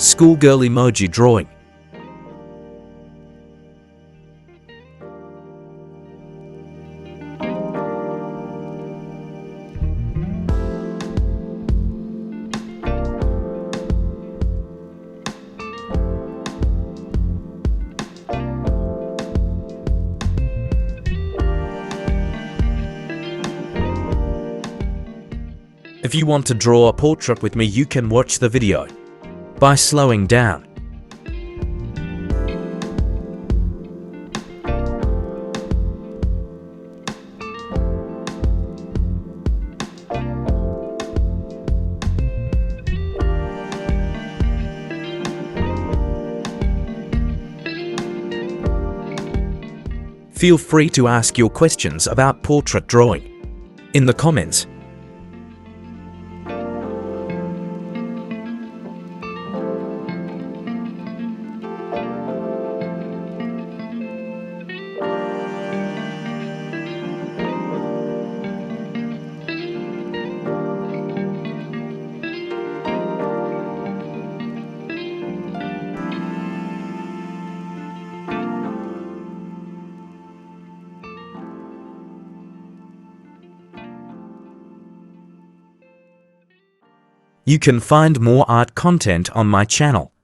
Schoolgirl emoji drawing. If you want to draw a portrait with me, you can watch the video by slowing down. Feel free to ask your questions about portrait drawing in the comments. You can find more art content on my channel.